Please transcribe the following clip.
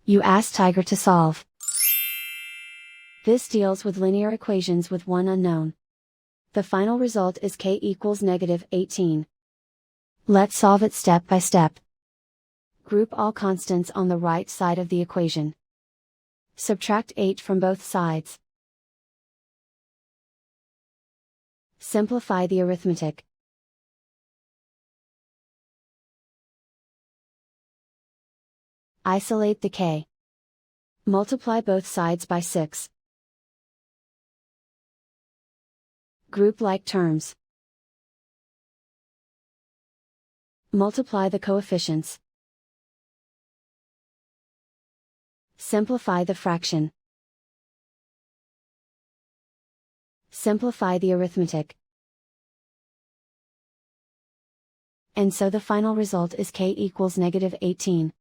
You ask Tiger to solve. This deals with linear equations with one unknown. The final result is k equals -18. Let's solve it step by step. Group all constants on the right side of the equation. Subtract 8 from both sides. Simplify the arithmetic. Isolate the k. Multiply both sides by 6. Group like terms. Multiply the coefficients. Simplify the fraction. Simplify the arithmetic. And so the final result is k equals -18.